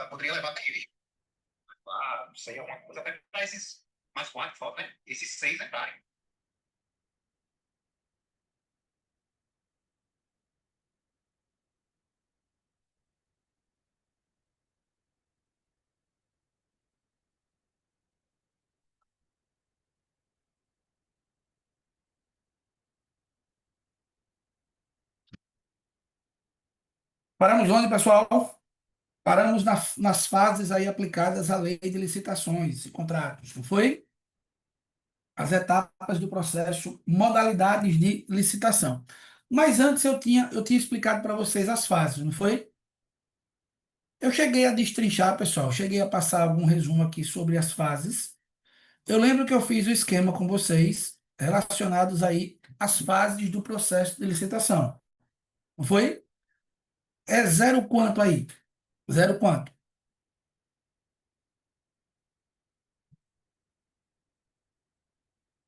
Poderia levar aquele, não sei, alguma coisa até para esses mais quatro, falta, né? Esses seis entrarem. Paramos onde, pessoal? Paramos nas fases aí aplicadas à lei de licitações e contratos, não foi? As etapas do processo, modalidades de licitação. Mas antes eu tinha explicado para vocês as fases, não foi? Eu cheguei a destrinchar, pessoal, cheguei a passar algum resumo aqui sobre as fases. Eu lembro que eu fiz o esquema com vocês relacionados aí às fases do processo de licitação, não foi? É zero quanto aí? Zero quanto?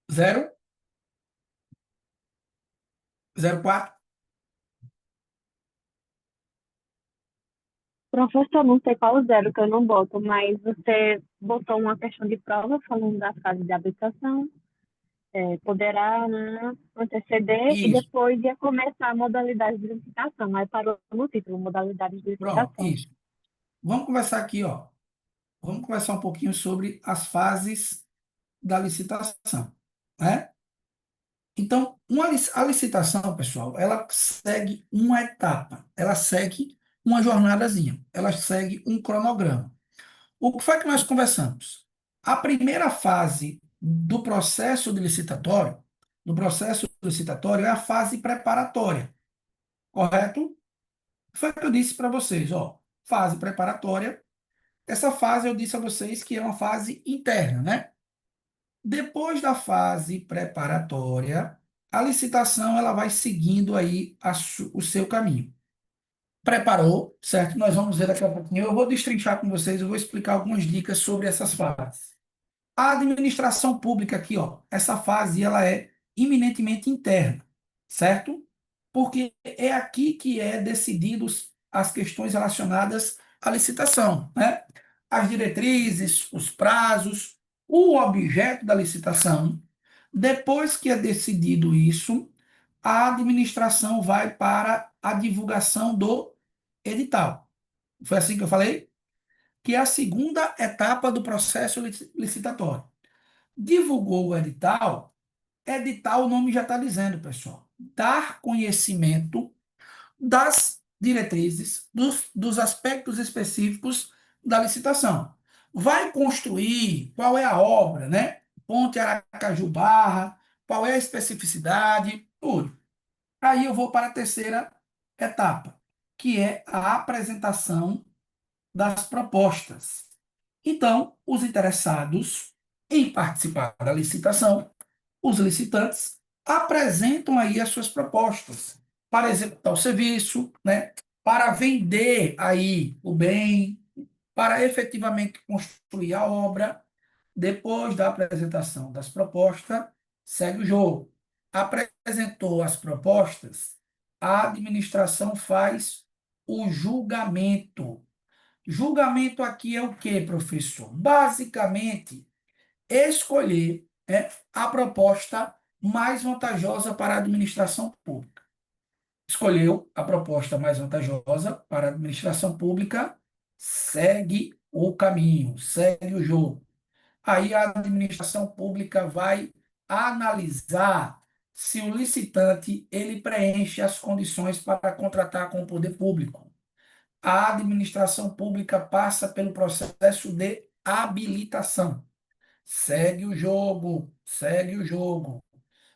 Zero? Zero quatro? Professor, não sei qual o zero que eu não boto, mas você botou uma questão de prova falando da fase de habilitação, poderá, né, anteceder e Isso. depois ia começar a modalidade de licitação. Aí parou no título, modalidade de Pronto, licitação. isso. Vamos conversar aqui, ó. Vamos conversar um pouquinho sobre as fases da licitação, né? Então, a licitação, pessoal, ela segue uma etapa, ela segue uma jornadazinha, ela segue um cronograma. O que foi que nós conversamos? A primeira fase do processo licitatório é a fase preparatória, correto? Foi o que eu disse para vocês, ó, fase preparatória. Essa fase eu disse a vocês que é uma fase interna, né? Depois da fase preparatória, a licitação ela vai seguindo aí o seu caminho. Preparou, certo? Nós vamos ver daqui a pouquinho. Eu vou destrinchar com vocês, eu vou explicar algumas dicas sobre essas fases. A administração pública aqui, ó, essa fase ela é eminentemente interna, certo? Porque é aqui que é decididos as questões relacionadas à licitação, né? As diretrizes, os prazos, o objeto da licitação. Depois que é decidido isso, a administração vai para a divulgação do edital. Foi assim que eu falei? Que é a segunda etapa do processo licitatório. Divulgou o edital, edital, o nome já está dizendo, pessoal. Dar conhecimento das diretrizes, dos aspectos específicos da licitação. Vai construir, qual é a obra, né? Ponte Aracaju Barra, qual é a especificidade, tudo. Aí eu vou para a terceira etapa, que é a apresentação das propostas. Então, os interessados em participar da licitação, os licitantes, apresentam aí as suas propostas para executar o serviço, né, para vender aí o bem, para efetivamente construir a obra. Depois da apresentação das propostas, segue o jogo. Apresentou as propostas, a administração faz o julgamento. Julgamento aqui é o que, professor? Basicamente, escolher, a proposta mais vantajosa para a administração pública. Escolheu a proposta mais vantajosa para a administração pública, segue o caminho, segue o jogo. Aí a administração pública vai analisar se o licitante ele preenche as condições para contratar com o poder público. A administração pública passa pelo processo de habilitação. Segue o jogo, segue o jogo.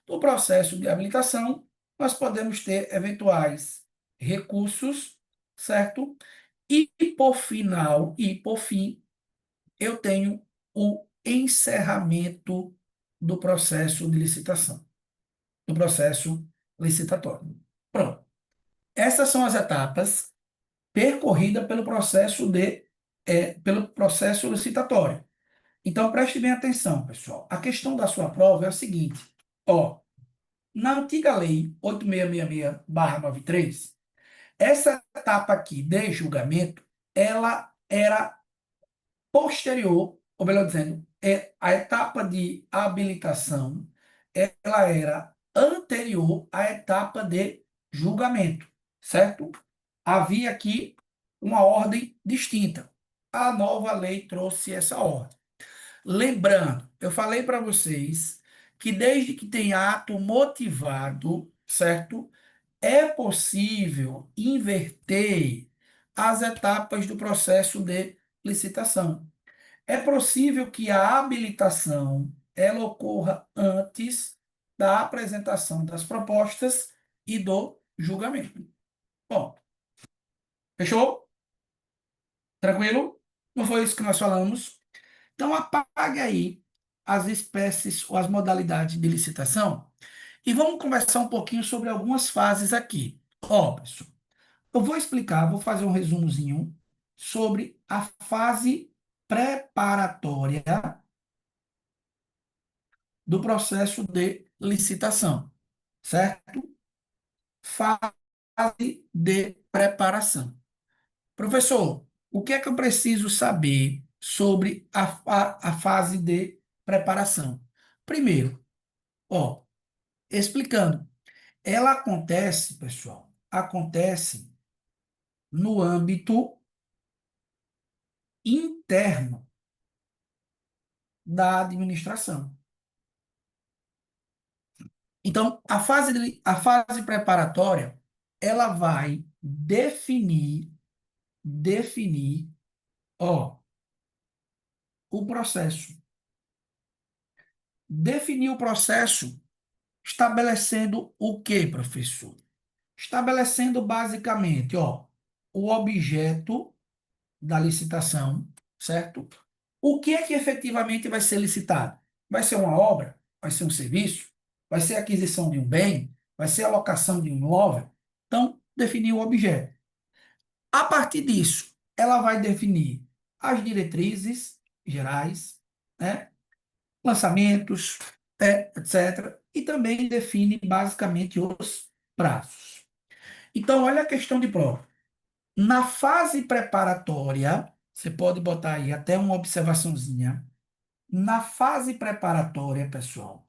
No processo de habilitação, nós podemos ter eventuais recursos, certo? E por fim, eu tenho o encerramento do processo de licitação, do processo licitatório. Pronto. Essas são as etapas percorridas pelo processo licitatório. Então, preste bem atenção, pessoal. A questão da sua prova é a seguinte: ó, na antiga lei 8666/93, essa etapa aqui de julgamento, ela era posterior, ou melhor dizendo, a etapa de habilitação, ela era anterior à etapa de julgamento, certo? Havia aqui uma ordem distinta. A nova lei trouxe essa ordem. Lembrando, eu falei para vocês que desde que tem ato motivado, certo? É possível inverter as etapas do processo de licitação. É possível que a habilitação ela ocorra antes da apresentação das propostas e do julgamento. Bom, fechou? Tranquilo? Não foi isso que nós falamos? Então apague aí as espécies ou as modalidades de licitação e vamos conversar um pouquinho sobre algumas fases aqui. Ó, pessoal, eu vou explicar, vou fazer um resumozinho sobre a fase preparatória do processo de licitação, certo? Fase de preparação. Professor, o que é que eu preciso saber sobre a fase de preparação? Primeiro, ó, explicando, ela acontece, pessoal, acontece no âmbito interno da administração. Então, a fase preparatória, ela vai definir, ó, o processo. Definir o processo estabelecendo o quê, professor? Estabelecendo basicamente, ó, o objeto da licitação, certo? O que é que efetivamente vai ser licitado? Vai ser uma obra? Vai ser um serviço? Vai ser a aquisição de um bem? Vai ser a locação de um imóvel? Então, definir o objeto. A partir disso, ela vai definir as diretrizes gerais, né? Lançamentos, etc. E também define basicamente os prazos. Então, olha a questão de prova. Na fase preparatória, você pode botar aí até uma observaçãozinha. Na fase preparatória, pessoal,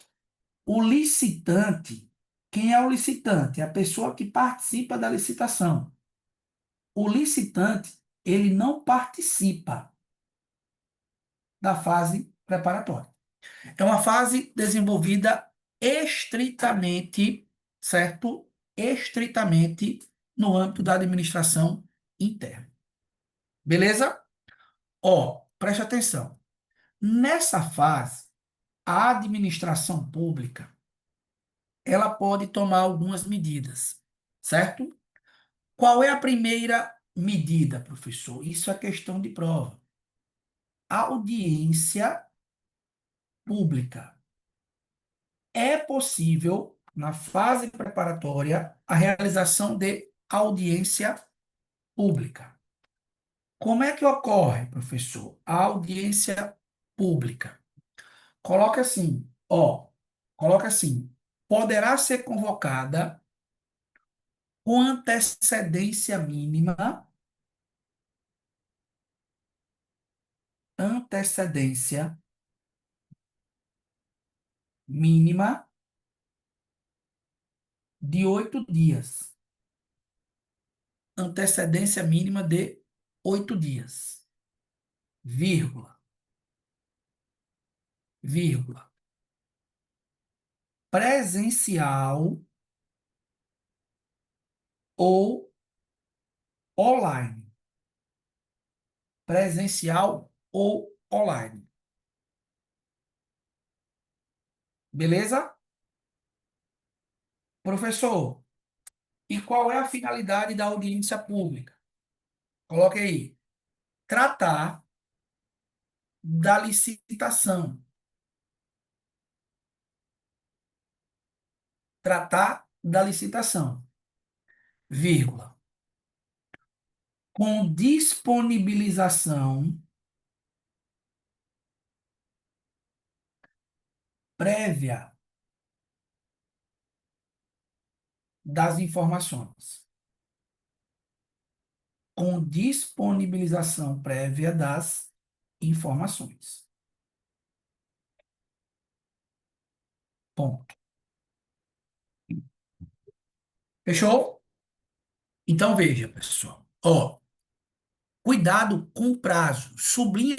o licitante, quem é o licitante? É a pessoa que participa da licitação. O licitante, ele não participa da fase preparatória. É uma fase desenvolvida estritamente, certo? Estritamente no âmbito da administração interna. Beleza? Ó, preste atenção. Nessa fase, a administração pública, ela pode tomar algumas medidas, certo? Qual é a primeira medida, professor? Isso é questão de prova. Audiência pública. É possível, na fase preparatória, a realização de audiência pública. Como é que ocorre, professor? A audiência pública. Coloca assim, ó, coloca assim, poderá ser convocada com antecedência mínima de 8 dias. Antecedência mínima de 8 dias. Vírgula, vírgula. Presencial ou online. Presencial ou online. Beleza? Professor, e qual é a finalidade da audiência pública? Coloque aí. Tratar da licitação. Tratar da licitação, vírgula, com disponibilização prévia das informações. com disponibilização prévia das informações. Ponto. Fechou? Então, veja, pessoal. Ó, cuidado com o prazo. Sublinhe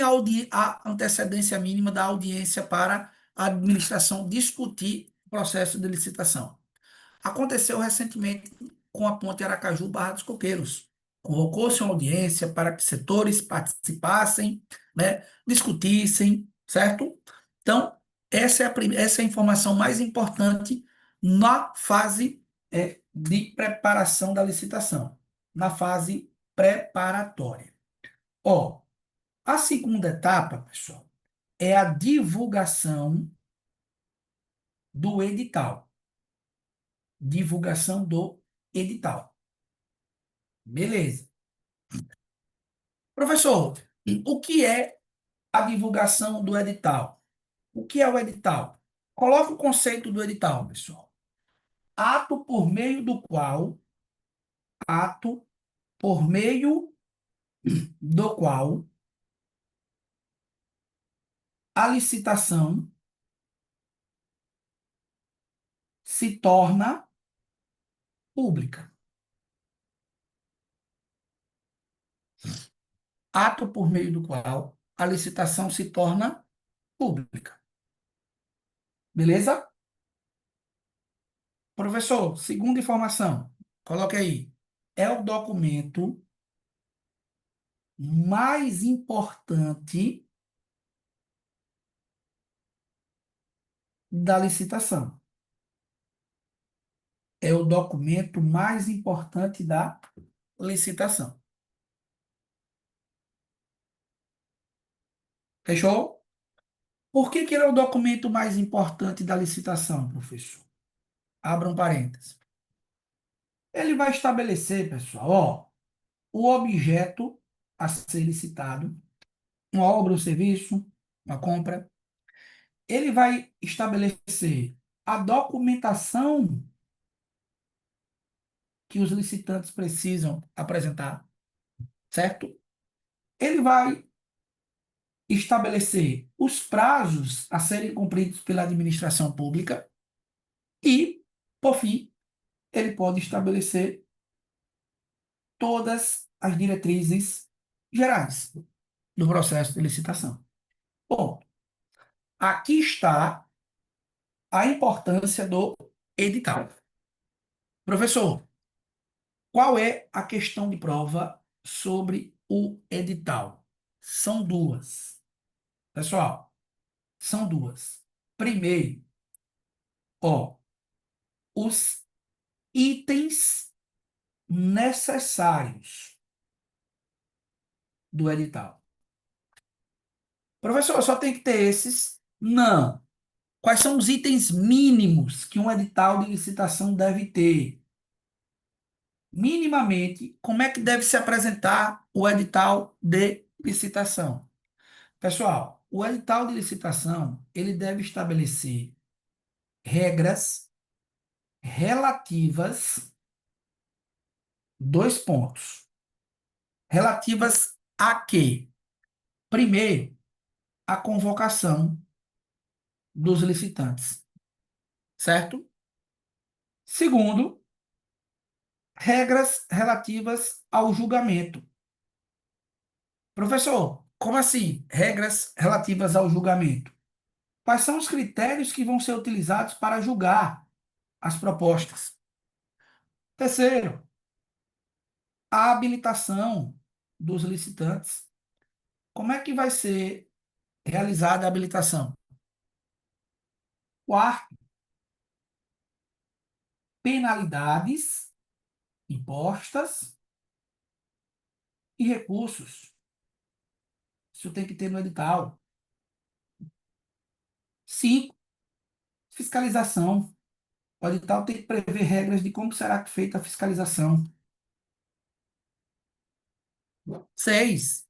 a antecedência mínima da audiência para a administração discutir o processo de licitação. Aconteceu recentemente com a Ponte Aracaju Barra dos Coqueiros. Convocou-se uma audiência para que setores participassem, né, discutissem, certo? Então, essa é a informação mais importante na fase de preparação da licitação, na fase preparatória. Ó, a segunda etapa, pessoal, é a divulgação do edital. Divulgação do edital. Beleza. Professor, o que é a divulgação do edital? O que é o edital? Coloque o conceito do edital, pessoal. Ato por meio do qual, ato por meio do qual a licitação se torna pública. Ato por meio do qual a licitação se torna pública. Beleza? Professor, segunda informação, coloque aí. É o documento mais importante da licitação. É o documento mais importante da licitação. Fechou? Por que que ele é o documento mais importante da licitação, professor? Abra um parênteses. Ele vai estabelecer, pessoal, ó, o objeto a ser licitado, uma obra ou serviço, uma compra. Ele vai estabelecer a documentação que os licitantes precisam apresentar, certo? Ele vai estabelecer os prazos a serem cumpridos pela administração pública e, por fim, ele pode estabelecer todas as diretrizes gerais do processo de licitação. Bom, aqui está a importância do edital. Professor, qual é a questão de prova sobre o edital? São duas. Pessoal, são duas. Primeiro, ó, os itens necessários do edital. Professor, só tem que ter esses? Não. Quais são os itens mínimos que um edital de licitação deve ter? Minimamente, como é que deve se apresentar o edital de licitação? Pessoal, o edital de licitação, ele deve estabelecer regras relativas, dois pontos, relativas a quê? Primeiro, a convocação dos licitantes, certo? Segundo, regras relativas ao julgamento. Professor, como assim? Regras relativas ao julgamento. Quais são os critérios que vão ser utilizados para julgar as propostas? Terceiro, a habilitação dos licitantes. Como é que vai ser realizada a habilitação? Quarto, penalidades impostas e recursos. Isso tem que ter no edital. 5, fiscalização. O edital tem que prever regras de como será feita a fiscalização. 6,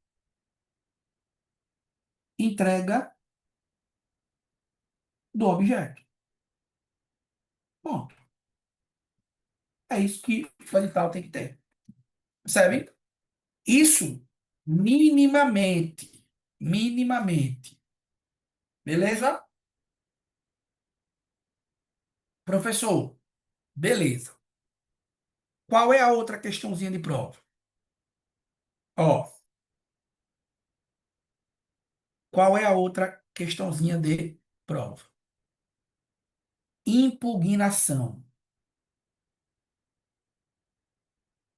entrega do objeto. Ponto. É isso que o edital tem que ter. Percebe? Isso minimamente. Minimamente. Beleza? Professor, beleza. Qual é a outra questãozinha de prova? Ó, qual é a outra questãozinha de prova? Impugnação.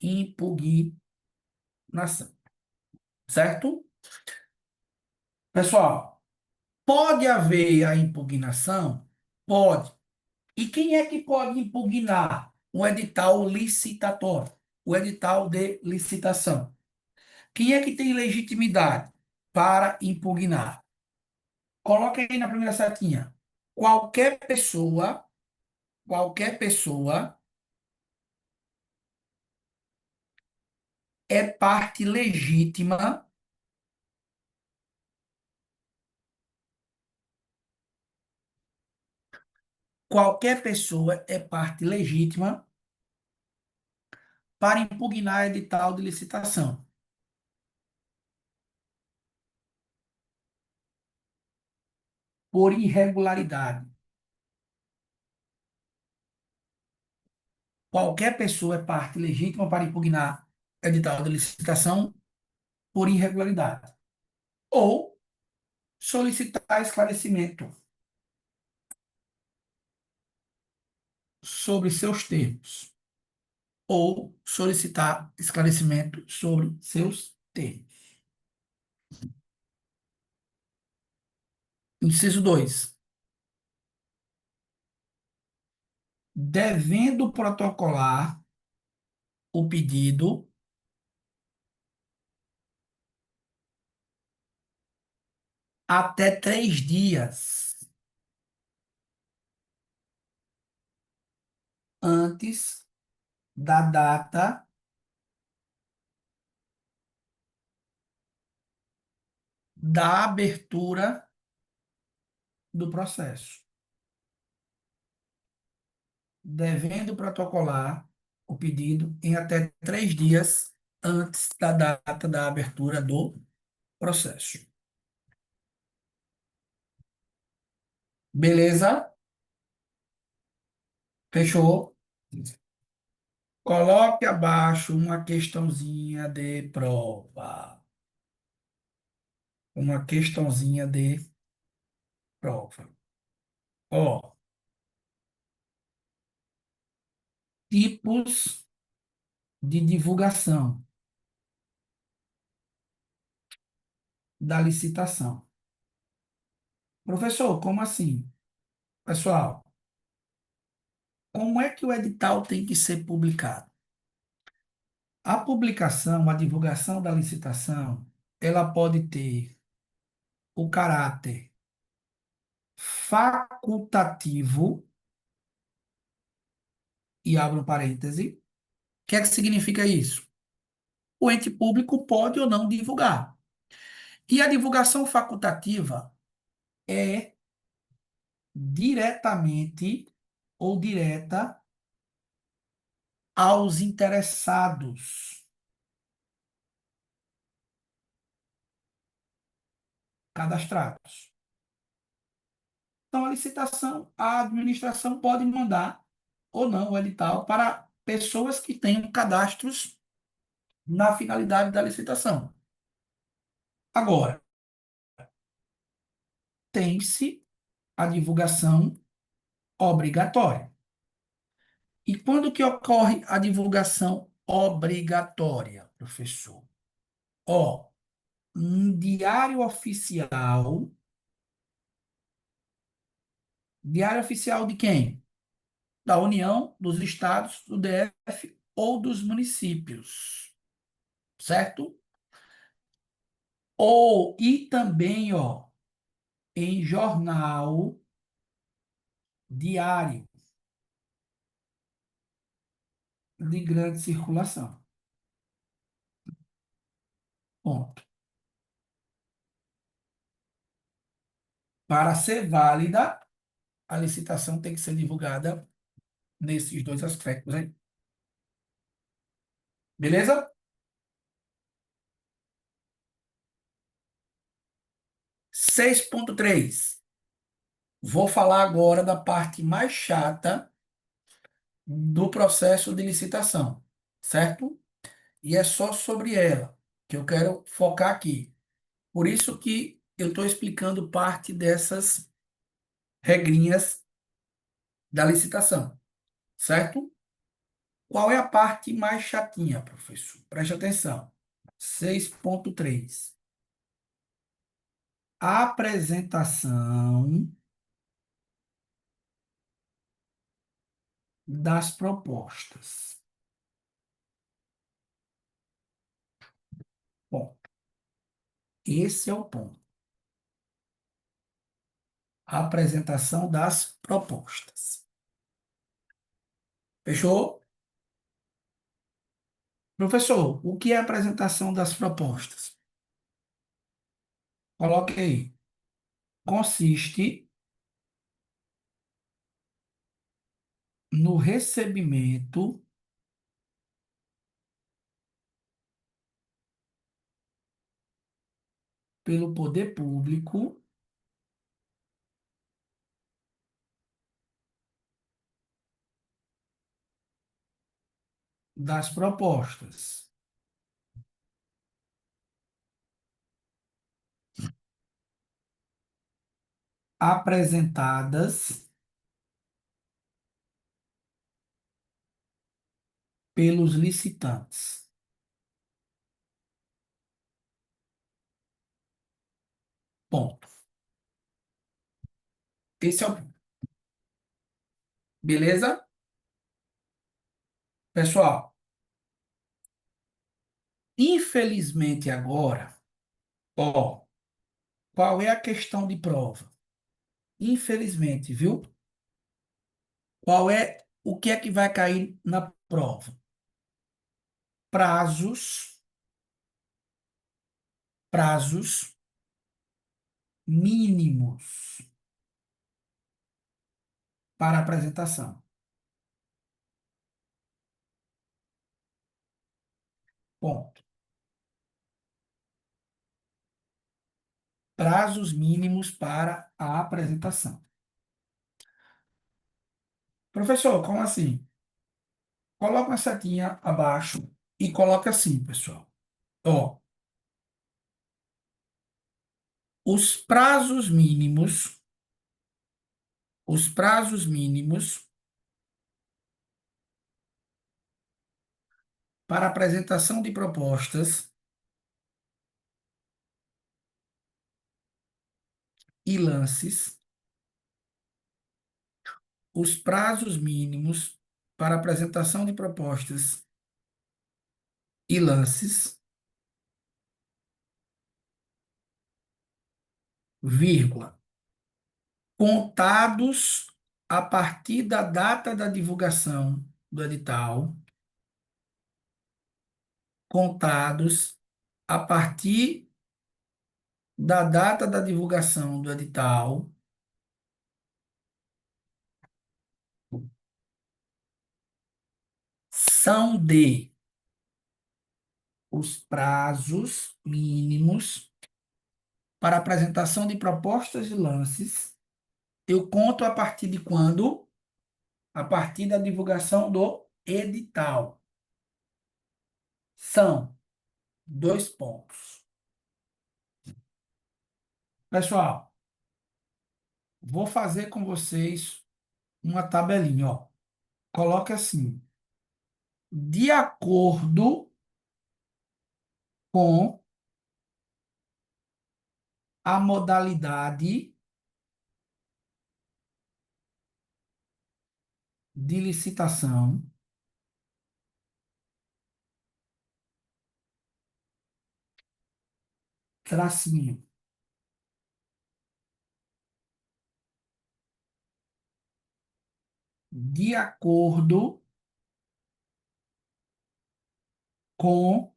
Impugnação. Certo? Pessoal, pode haver a impugnação? Pode. E quem é que pode impugnar o edital licitatório? O edital de licitação. Quem é que tem legitimidade para impugnar? Coloque aí na primeira setinha. Qualquer pessoa é parte legítima, qualquer pessoa é parte legítima para impugnar edital de licitação por irregularidade. Qualquer pessoa é parte legítima para impugnar edital de licitação por irregularidade. Ou solicitar esclarecimento sobre seus termos. Ou solicitar esclarecimento sobre seus termos. Inciso 2. Devendo protocolar o pedido até 3 dias antes da data da abertura do processo. Devendo protocolar o pedido em até 3 dias antes da data da abertura do processo. Beleza? Fechou? Coloque abaixo uma questãozinha de prova. Uma questãozinha de prova. Ó, tipos de divulgação da licitação. Professor, como assim? Pessoal, como é que o edital tem que ser publicado? A publicação, a divulgação da licitação, ela pode ter o caráter facultativo, e abro um parêntese. O que é que significa isso? O ente público pode ou não divulgar. E a divulgação facultativa é diretamente ou direta aos interessados cadastrados. Então, a licitação, a administração pode mandar ou não o edital para pessoas que tenham cadastros na finalidade da licitação. Agora, tem-se a divulgação obrigatória. E quando que ocorre a divulgação obrigatória, professor? Ó, um diário oficial de quem? Da União, dos estados, do DF ou dos municípios, certo? Ou, e também, ó, em jornal diário de grande circulação. Ponto. Para ser válida, a licitação tem que ser divulgada nesses dois aspectos aí. Beleza? 6.3. Vou falar agora da parte mais chata do processo de licitação, certo? E é só sobre ela que eu quero focar aqui. Por isso que eu estou explicando parte dessas regrinhas da licitação, certo? Qual é a parte mais chatinha, professor? Preste atenção. 6.3. Apresentação das propostas. Bom, esse é o ponto. Apresentação das propostas. Fechou? Professor, o que é a apresentação das propostas? Coloque aí. Consiste no recebimento pelo poder público das propostas apresentadas pelos licitantes. Ponto. Esse é o ponto. Beleza? Pessoal, infelizmente agora, ó, qual é a questão de prova? Infelizmente, viu? O que é que vai cair na prova? Prazos, prazos mínimos para apresentação. Ponto. Prazos mínimos para a apresentação. Professor, como assim? Coloca uma setinha abaixo e coloca assim, pessoal. Ó, os prazos mínimos, os prazos mínimos para apresentação de propostas e lances, os prazos mínimos para apresentação de propostas e lances, vírgula, contados a partir da data da divulgação do edital, contados a partir da data da divulgação do edital, são de os prazos mínimos para apresentação de propostas e lances. Eu conto a partir de quando? A partir da divulgação do edital. São dois pontos. Pessoal, vou fazer com vocês uma tabelinha, ó. Coloque assim: de acordo com a modalidade de licitação, tracinho, de acordo com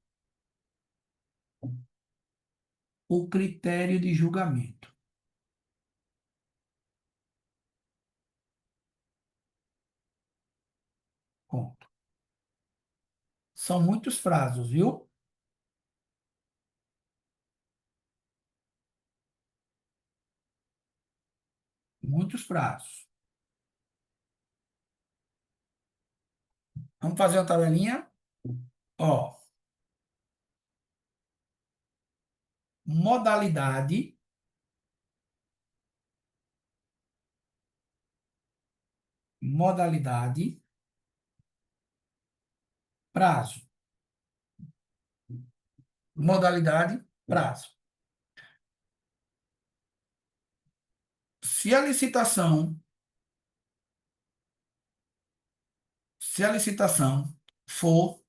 o critério de julgamento. Ponto. São muitos prazos, viu? Muitos prazos. Vamos fazer uma tabelinha? Ó, modalidade, modalidade, prazo. Modalidade, prazo. Se a licitação, se a licitação for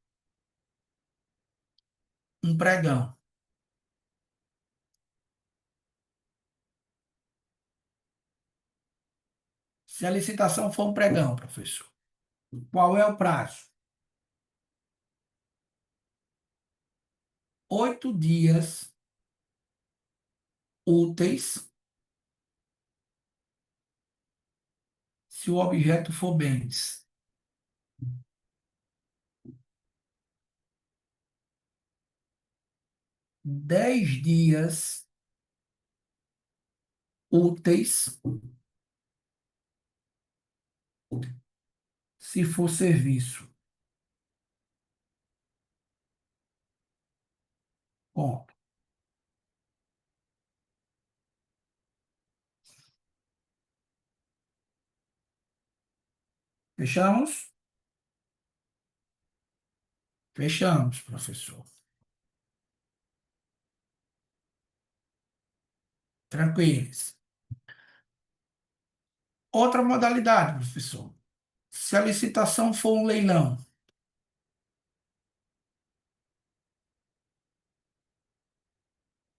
um pregão, se a licitação for um pregão, professor, qual é o prazo? 8 dias úteis se o objeto for bens. 10 dias úteis se for serviço. Ponto. Fechamos? Fechamos, professor. Tranquilos. Outra modalidade, professor. Se a licitação for um leilão,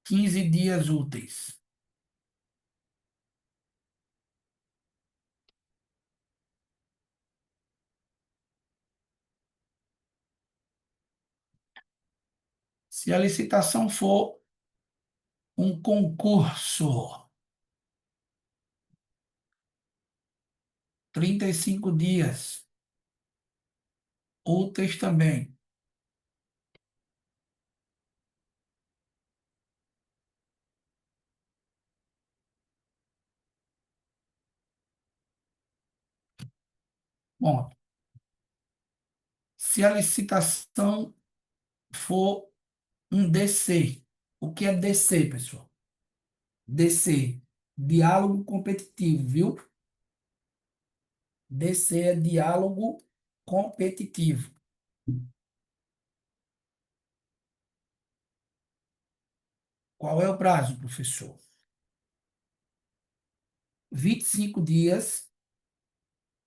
15 dias úteis. Se a licitação for um concurso, 35 dias úteis também. Bom, se a licitação for um DC, o que é DC, pessoal? DC, diálogo competitivo, viu? DC é diálogo competitivo. Qual é o prazo, professor? 25 dias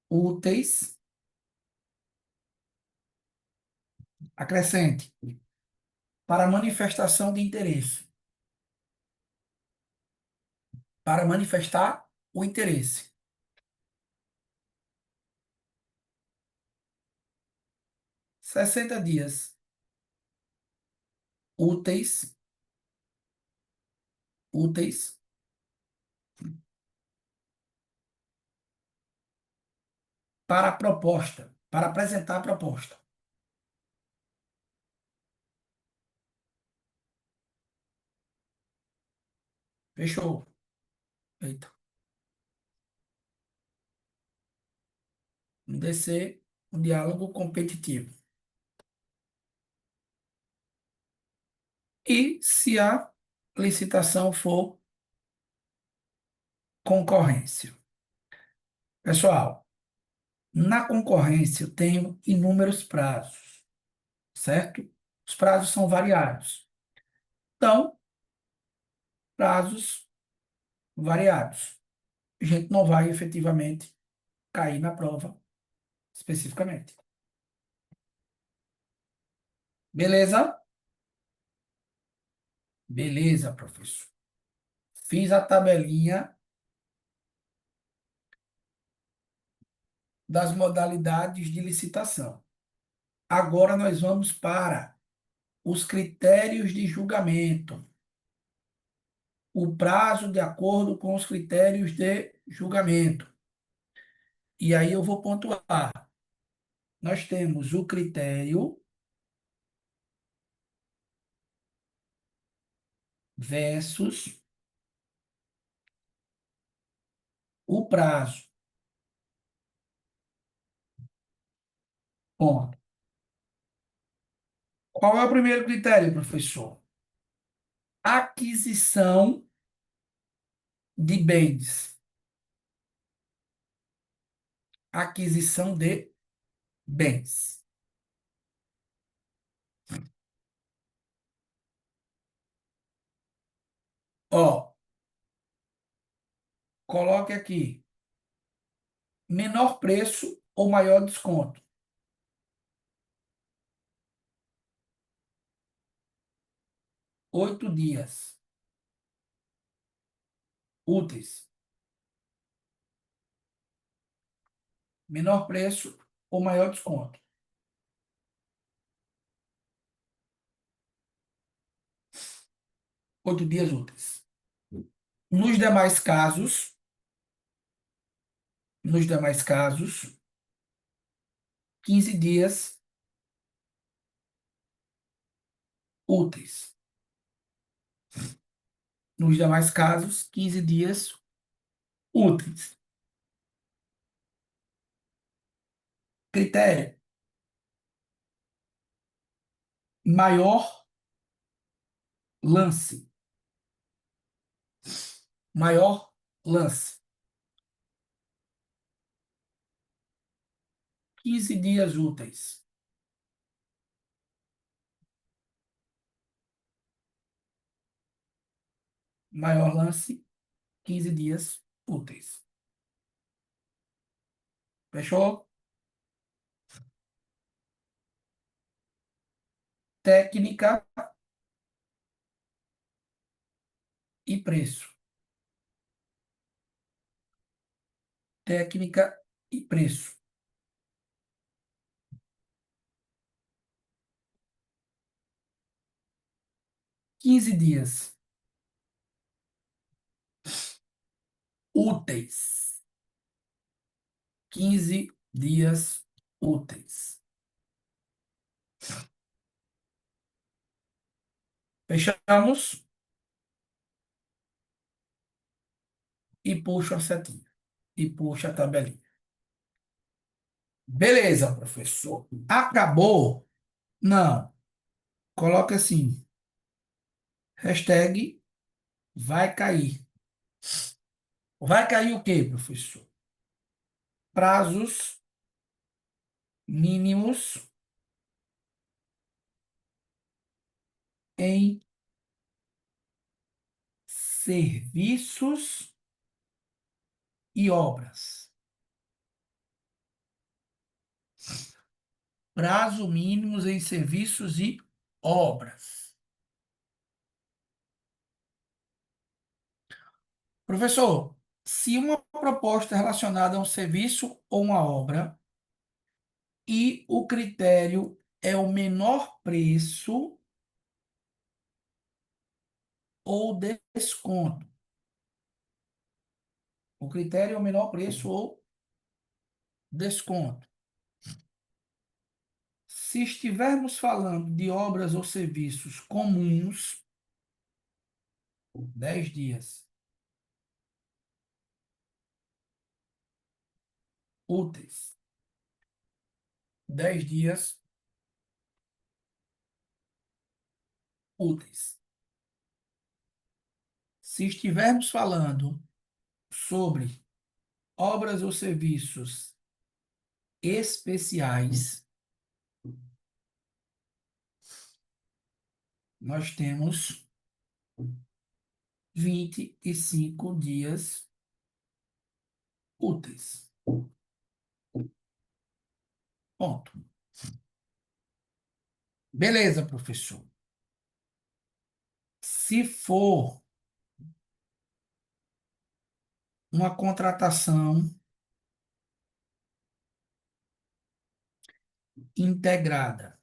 úteis. Acrescente. Para manifestação de interesse. Para manifestar o interesse. 60 dias úteis. Úteis. Para a proposta. Para apresentar a proposta. Fechou. Eita. Um DC, um diálogo competitivo. E se a licitação for concorrência. Pessoal, na concorrência eu tenho inúmeros prazos, certo? Os prazos são variados. Então, prazos variados. A gente não vai efetivamente cair na prova especificamente. Beleza? Beleza, professor. Fiz a tabelinha das modalidades de licitação. Agora nós vamos para os critérios de julgamento. O prazo de acordo com os critérios de julgamento. E aí eu vou pontuar. Nós temos o critério versus o prazo. Ponto. Qual é o primeiro critério, professor? Aquisição de bens. Aquisição de bens. Ó, coloque aqui. Menor preço ou maior desconto. 8 dias úteis. Menor preço ou maior desconto. 8 dias úteis. Nos demais casos, nos demais casos, 15 dias úteis. Nos demais casos, 15 dias úteis. Critério: maior lance. Maior lance. 15 dias úteis. Maior lance, 15 dias úteis. Fechou? Técnica e preço. Técnica e preço. 15 dias úteis. 15 dias úteis. Fechamos e puxa a setinha. E puxa a tabelinha. Beleza, professor. Acabou? Não. Coloca assim. Hashtag vai cair. Vai cair o quê, professor? Prazos mínimos em serviços e obras. Prazo mínimos em serviços e obras. Professor, se uma proposta é relacionada a um serviço ou uma obra e o critério é o menor preço ou desconto. O critério é o menor preço ou desconto. Se estivermos falando de obras ou serviços comuns, 10 dias úteis. 10 dias úteis. Se estivermos falando sobre obras ou serviços especiais, nós temos 25 dias úteis. Ponto. Beleza, professor. Se for uma contratação integrada,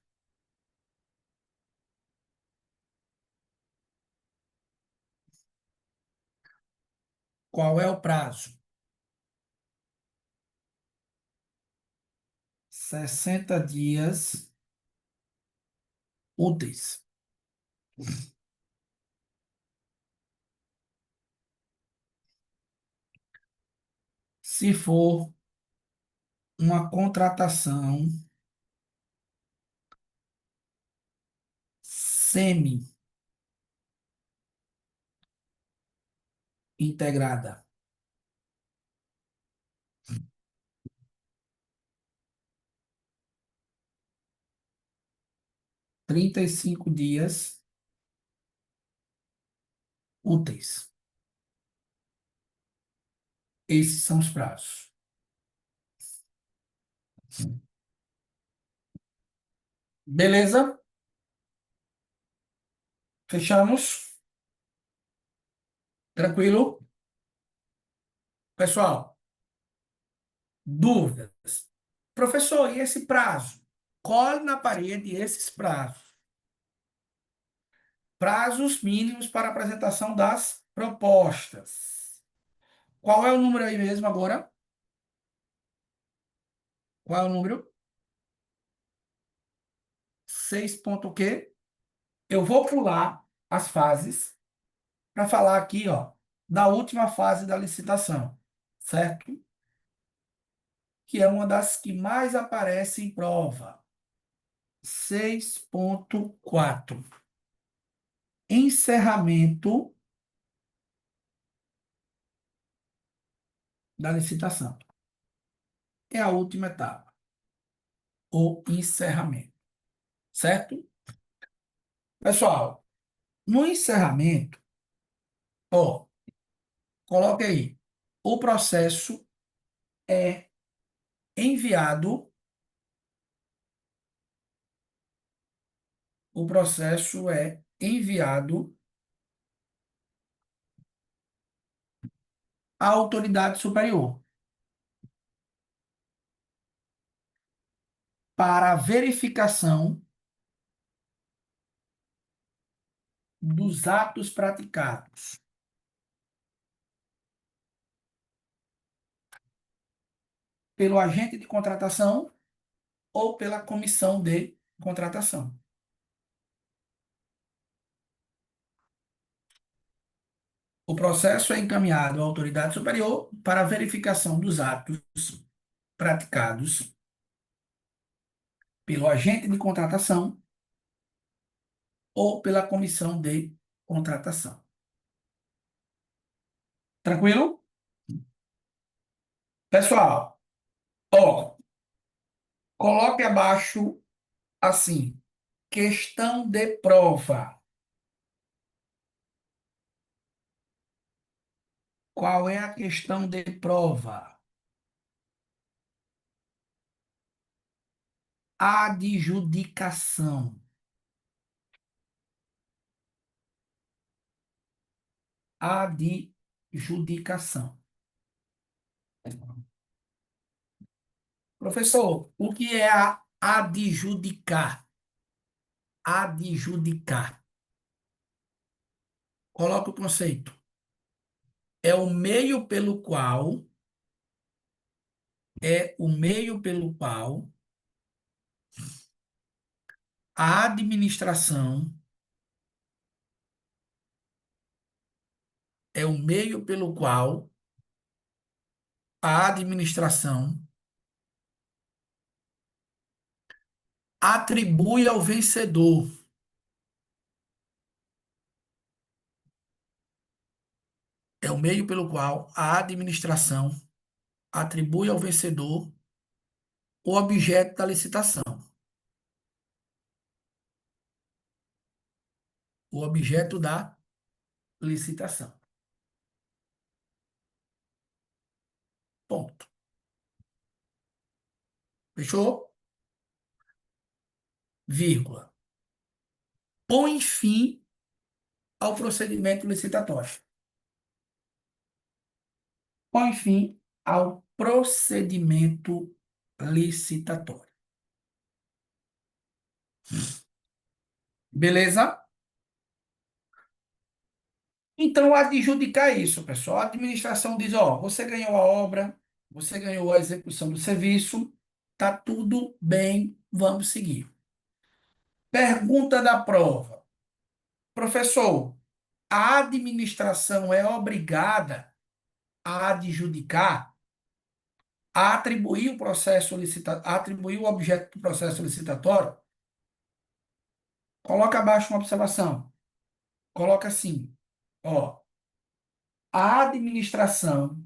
qual é o prazo? 60 dias úteis. se for uma contratação semi-integrada. 35 dias úteis. Esses são os prazos. Beleza? Fechamos? Tranquilo? Pessoal, dúvidas? Professor, e esse prazo? Cole na parede esses prazos. Prazos mínimos para apresentação das propostas. Qual é o número aí mesmo agora? Qual é o número? 6 ponto o quê? Eu vou pular as fases para falar aqui, ó, da última fase da licitação, certo? Que é uma das que mais aparece em prova. 6.4. Encerramento da licitação. É a última etapa, o encerramento, certo? Pessoal, no encerramento, ó, coloque aí, o processo é enviado, o processo é enviado à autoridade superior para verificação dos atos praticados pelo agente de contratação ou pela comissão de contratação. O processo é encaminhado à autoridade superior para verificação dos atos praticados pelo agente de contratação ou pela comissão de contratação. Tranquilo? Pessoal, ó, coloque abaixo assim, questão de prova. Qual é a questão de prova? Adjudicação. Adjudicação. Professor, o que é a adjudicar? Adjudicar. Coloca o conceito. É o meio pelo qual a administração é o meio pelo qual a administração atribui ao vencedor é o meio pelo qual a administração atribui ao vencedor o objeto da licitação. O objeto da licitação. Ponto. Fechou? Vírgula. Põe fim ao procedimento licitatório. Põe fim ao procedimento licitatório. Beleza? Então, adjudicar isso, pessoal. A administração diz, ó, você ganhou a obra, você ganhou a execução do serviço, tá tudo bem, vamos seguir. Pergunta da prova. Professor, a administração é obrigada a adjudicar? atribuir o processo atribuir o objeto do processo licitatório, coloca abaixo uma observação. Coloca assim, ó, a administração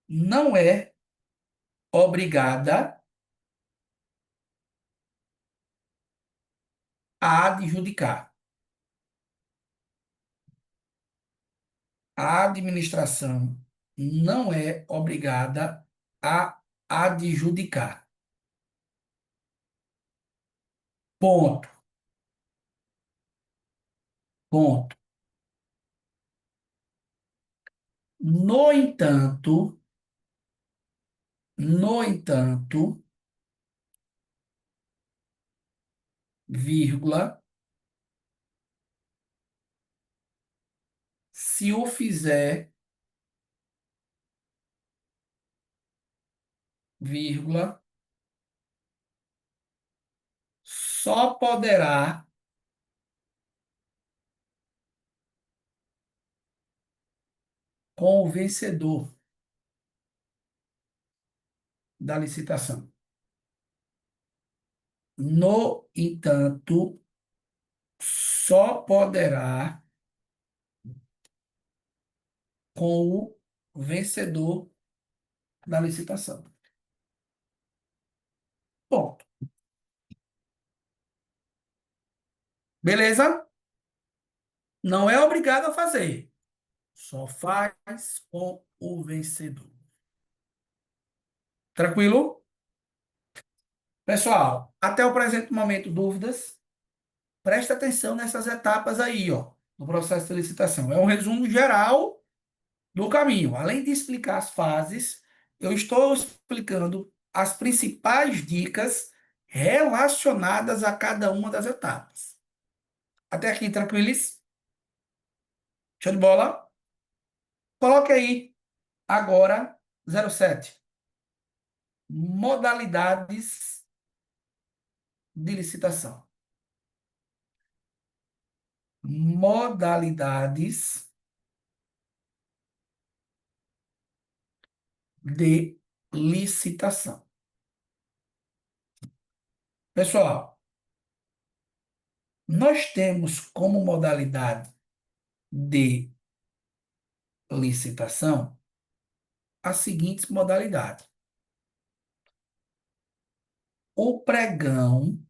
não é obrigada a adjudicar. A administração não é obrigada a adjudicar. Ponto. Ponto. No entanto, no entanto, vírgula, se o fizer, vírgula, só poderá com o vencedor da licitação. No entanto, só poderá com o vencedor da licitação. Ponto. Beleza? Não é obrigado a fazer. Só faz com o vencedor. Tranquilo? Pessoal, até o presente momento, dúvidas? Presta atenção nessas etapas aí, ó, do processo de licitação. É um resumo geral do caminho. Além de explicar as fases, eu estou explicando as principais dicas relacionadas a cada uma das etapas. Até aqui, tranquilos? Show de bola? Coloque aí agora 07. Modalidades de licitação. Modalidades de licitação. Pessoal, nós temos como modalidade de licitação as seguintes modalidades. O pregão,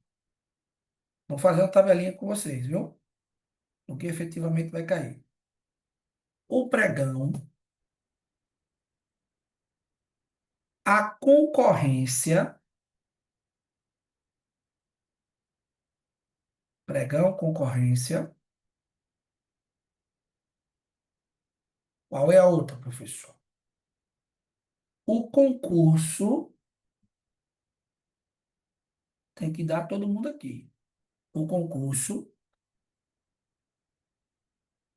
vou fazer uma tabelinha com vocês, viu? O que efetivamente vai cair. O pregão, a concorrência, pregão, concorrência. Qual é a outra, professor? O concurso, tem que dar todo mundo aqui. O concurso,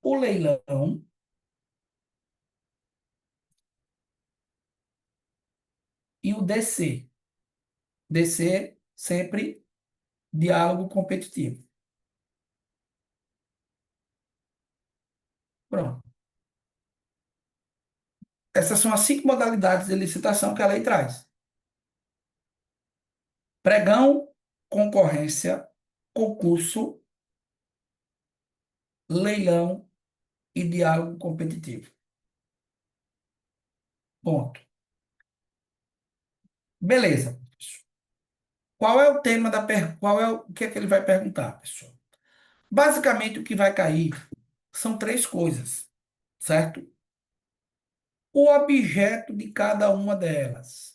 o leilão e o DC. DC sempre diálogo competitivo. Pronto. Essas são as 5 modalidades de licitação que a lei traz. Pregão, concorrência, concurso, leilão e diálogo competitivo. Ponto. Beleza. Qual é o tema o que é que ele vai perguntar, pessoal? Basicamente, o que vai cair são 3 coisas, certo? O objeto de cada uma delas.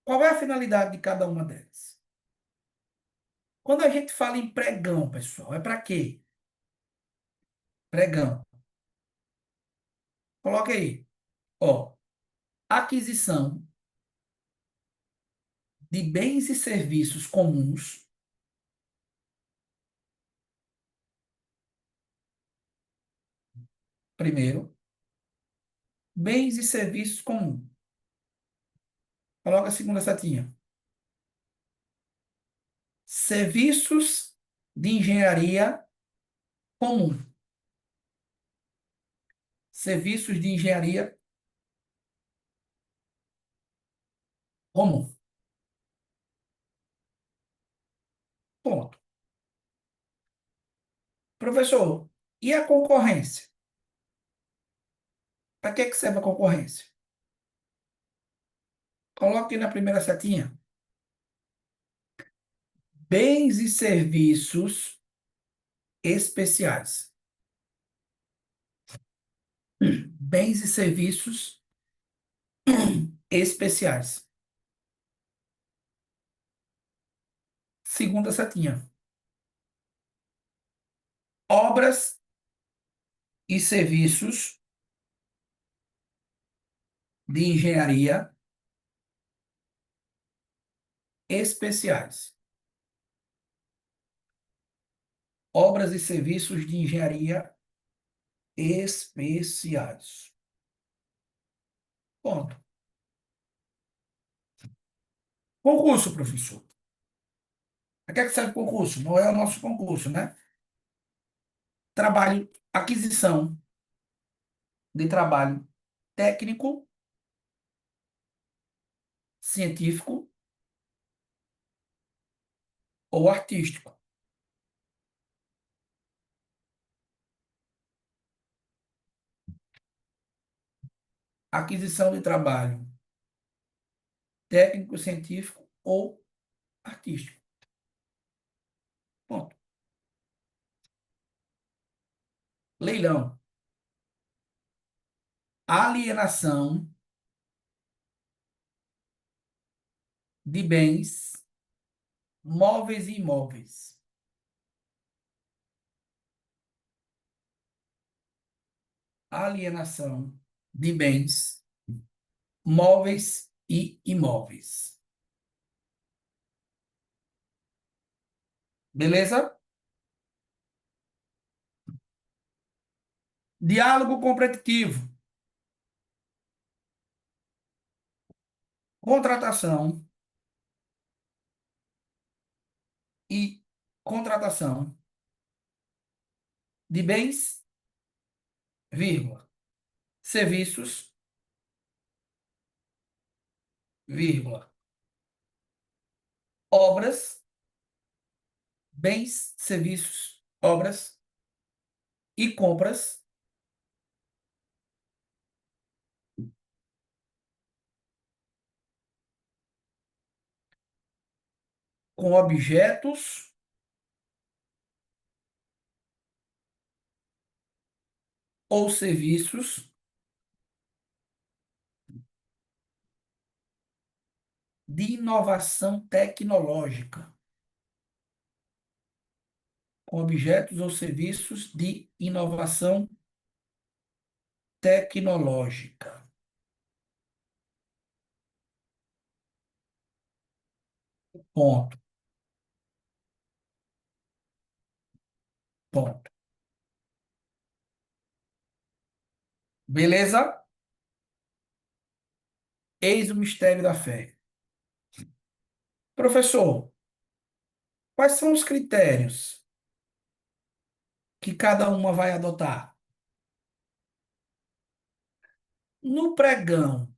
Qual é a finalidade de cada uma delas? Quando a gente fala em pregão, pessoal, é para quê? Pregão. Coloca aí. Ó, aquisição de bens e serviços comuns. Primeiro, bens e serviços comuns. Coloca a segunda setinha. Serviços de engenharia comum. serviços de engenharia comum. Ponto. Professor, e a concorrência? Para que serve a concorrência? Coloque na primeira setinha. Bens e serviços especiais. Bens e serviços especiais. Segunda setinha. Obras e serviços de engenharia especiais. Obras e serviços de engenharia especiais. Ponto. Concurso, professor. Para que serve concurso? Não é o nosso concurso, né? Trabalho, aquisição de trabalho técnico, científico ou artístico. Aquisição de trabalho técnico, científico ou artístico. Ponto. Leilão. Alienação de bens móveis e imóveis. Alienação de bens móveis e imóveis. Beleza? Diálogo competitivo. Contratação e contratação de bens, vírgula, serviços, vírgula, obras, bens, serviços, obras e compras com objetos ou serviços de inovação tecnológica. Com objetos ou serviços de inovação tecnológica. Ponto. Ponto. Beleza? Eis o mistério da fé. Professor, quais são os critérios que cada uma vai adotar? No pregão,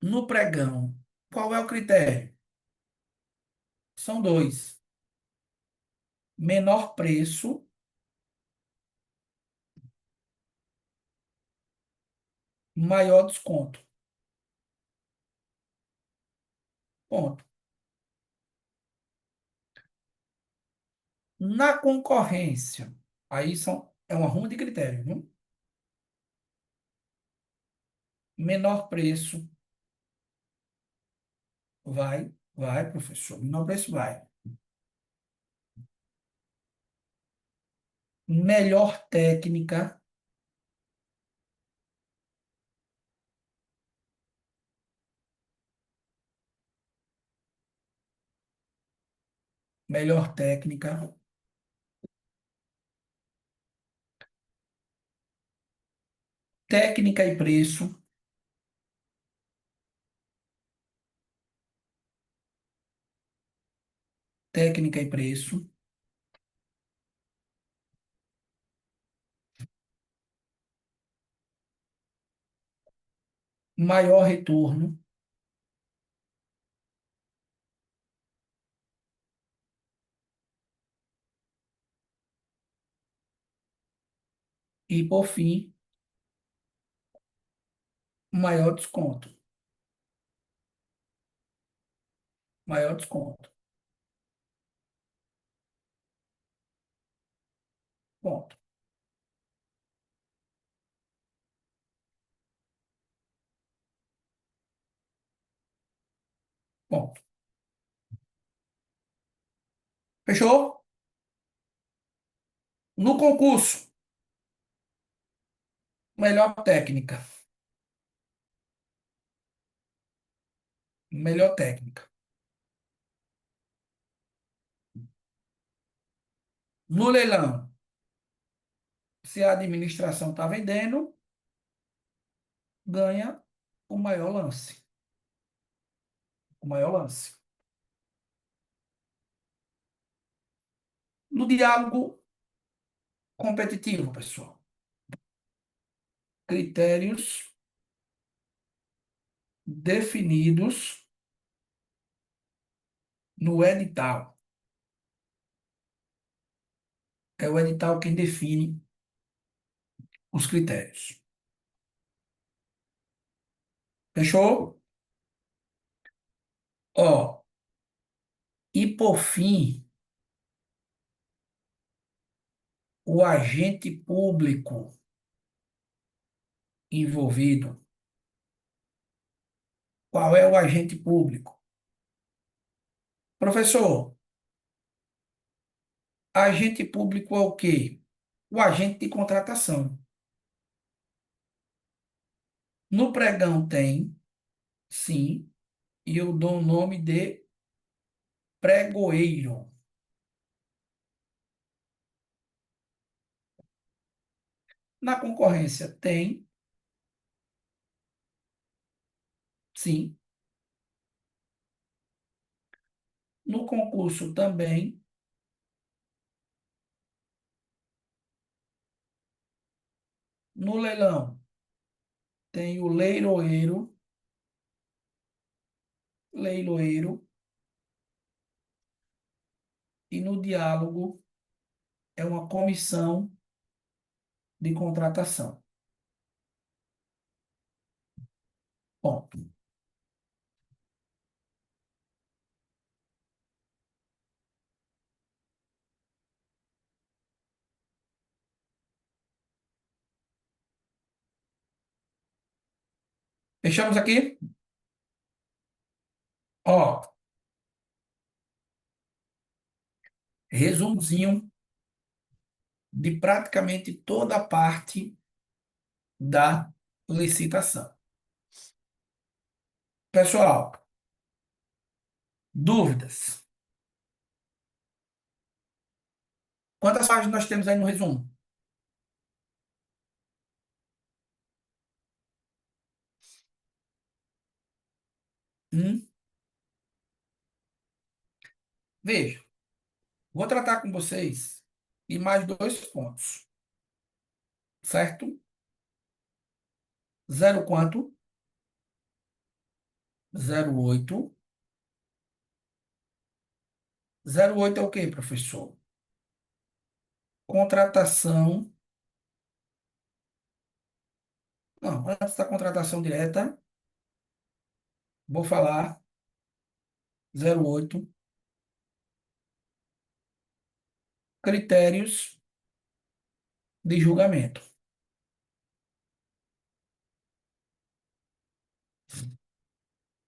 no pregão, qual é o critério? São dois. Menor preço, maior desconto. Ponto. Na concorrência, aí é uma ruma de critérios, viu? Menor preço, vai, professor. Menor preço vai. Melhor técnica, melhor técnica, técnica e preço, técnica e preço, maior retorno, e, por fim, maior desconto. Maior desconto. Ponto. Ponto. Fechou? No concurso, melhor técnica. Melhor técnica. No leilão, se a administração está vendendo, ganha o maior lance. O maior lance. No diálogo competitivo, pessoal, critérios definidos no edital. É o edital quem define os critérios. Fechou? Ó, e por fim, o agente público envolvido. Qual é o agente público? Professor, agente público é o quê? O agente de contratação. No pregão tem, sim, e eu dou o nome de pregoeiro. Na concorrência tem, sim. No concurso também. No leilão tem o leiloeiro, leiloeiro, e no diálogo é uma comissão de contratação. Ponto. Fechamos aqui? Ó, resumozinho de praticamente toda a parte da licitação. Pessoal, dúvidas? Quantas páginas nós temos aí no resumo? Hum? Veja, vou tratar com vocês de mais dois pontos, certo? Zero quanto? 08. 08 é o quê, professor? Contratação. Não, antes da contratação direta, vou falar 08. Critérios de julgamento.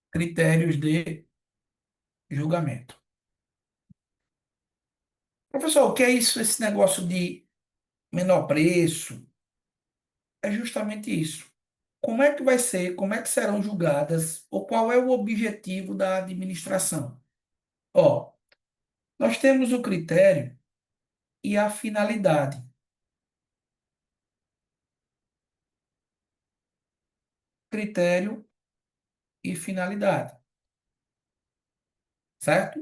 Critérios de julgamento. Professor, o que é isso, esse negócio de menor preço? É justamente isso. Como é que vai ser, como é que serão julgadas, ou qual é o objetivo da administração? Ó, nós temos o critério e a finalidade. Critério e finalidade, certo?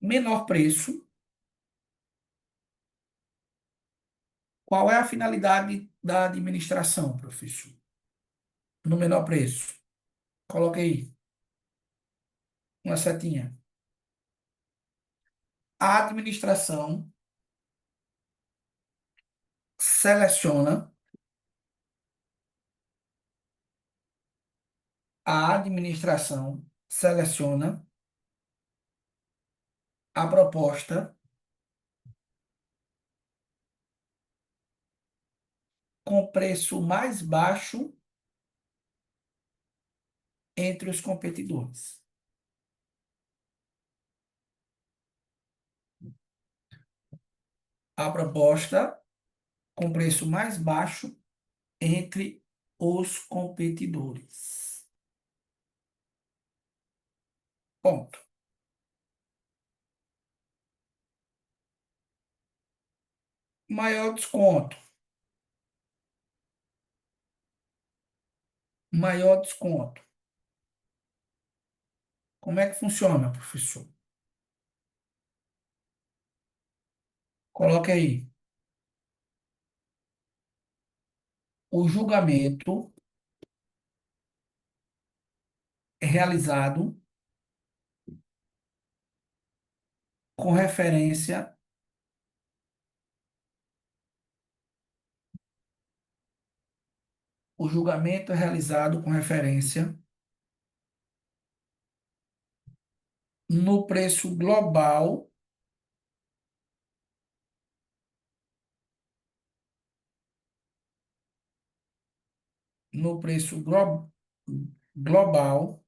Menor preço Qual é a finalidade da administração, professor? No menor preço. Coloque aí, uma setinha. A administração seleciona, a administração seleciona a proposta com preço mais baixo entre os competidores. A proposta com preço mais baixo entre os competidores. Ponto. Maior desconto. Maior desconto. Como é que funciona, professor? Coloque aí. O julgamento é realizado com referência o julgamento é realizado com referência no preço global no preço global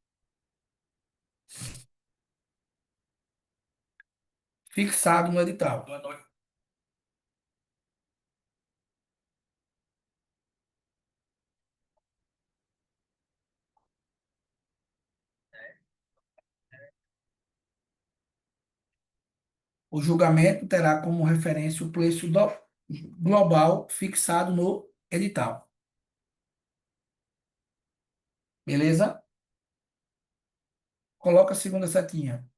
fixado no edital. O julgamento terá como referência o preço global fixado no edital. Beleza? Coloca a segunda setinha.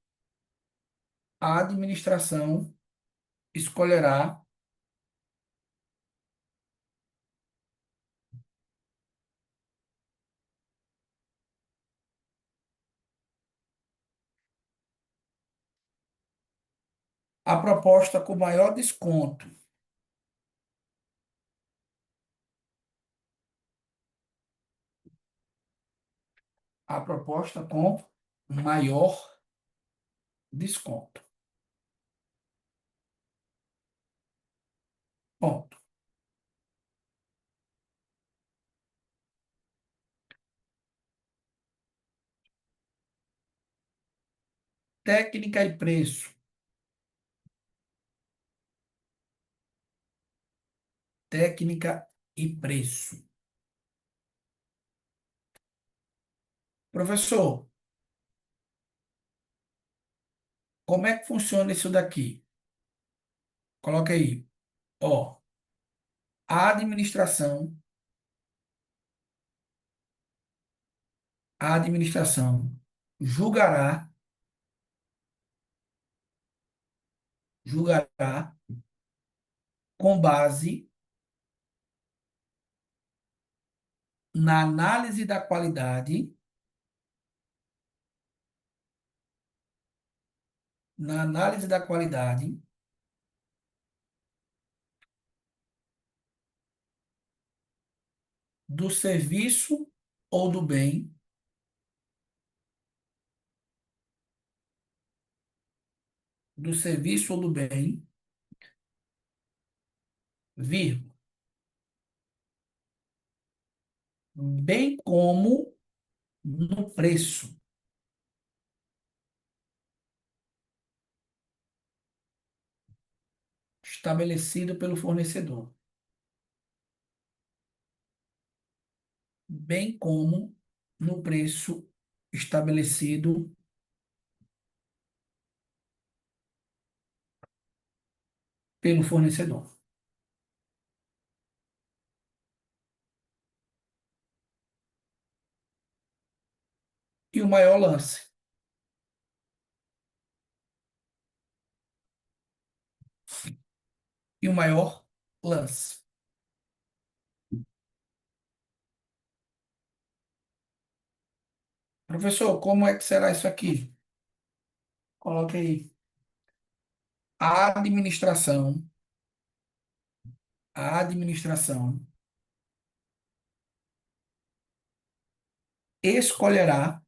A administração escolherá a proposta com maior desconto. A proposta com maior desconto. Ponto. Técnica e preço. Técnica e preço. Professor, como é que funciona isso daqui? Coloca aí. Ó, a administração julgará com base na análise da qualidade, na análise da qualidade do serviço ou do bem vírgula, bem como no preço estabelecido pelo fornecedor, bem como no preço estabelecido pelo fornecedor. E o maior lance. E o maior lance. Professor, como é que será isso aqui? Coloque aí. A administração escolherá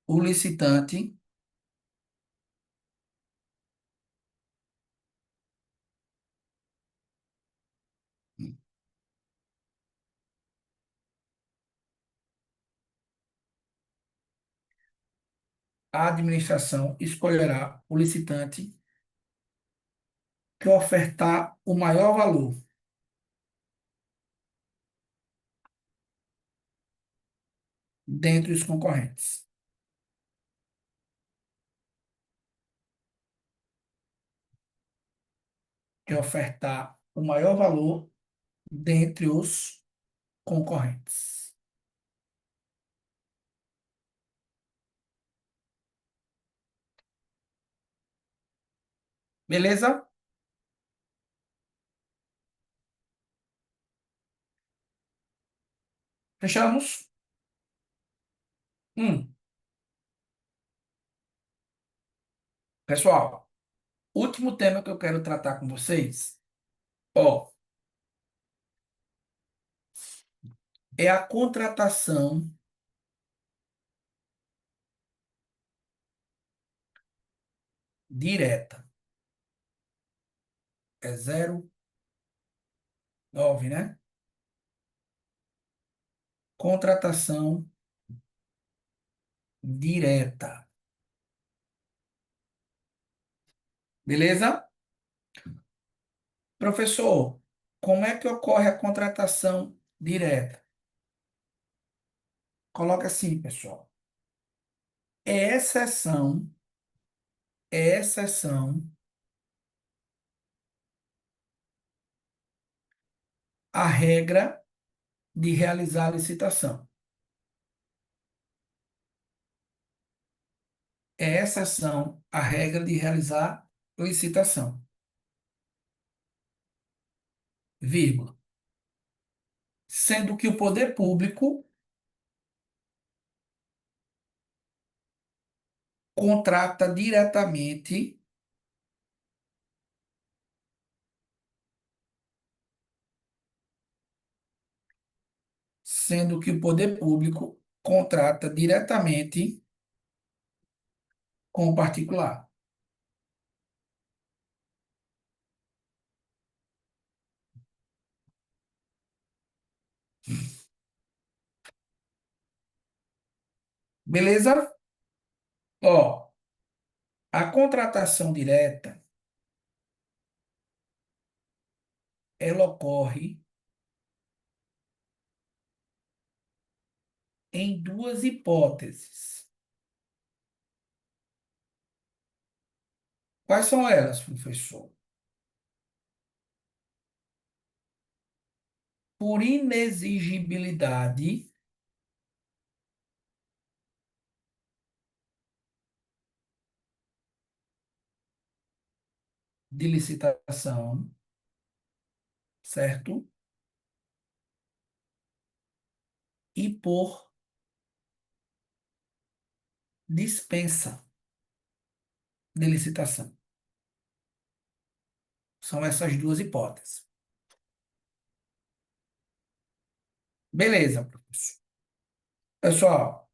o licitante a administração escolherá o licitante que ofertar o maior valor dentre os concorrentes. Que ofertar o maior valor dentre os concorrentes. Beleza? Fechamos? Hum. Pessoal, último tema que eu quero tratar com vocês, ó, é a contratação direta. É 09, né? Contratação direta. Beleza? Professor, como é que ocorre a contratação direta? Coloca assim, pessoal. É exceção à regra de realizar a licitação. É exceção à regra de realizar licitação. Vírgula. Sendo que o poder público contrata diretamente sendo que o poder público contrata diretamente com o particular. Beleza? Ó, a contratação direta, ela ocorre em duas hipóteses. Quais são elas, professor? Por inexigibilidade de licitação, certo? E por dispensa de licitação. São essas duas hipóteses. Beleza, professor. Pessoal,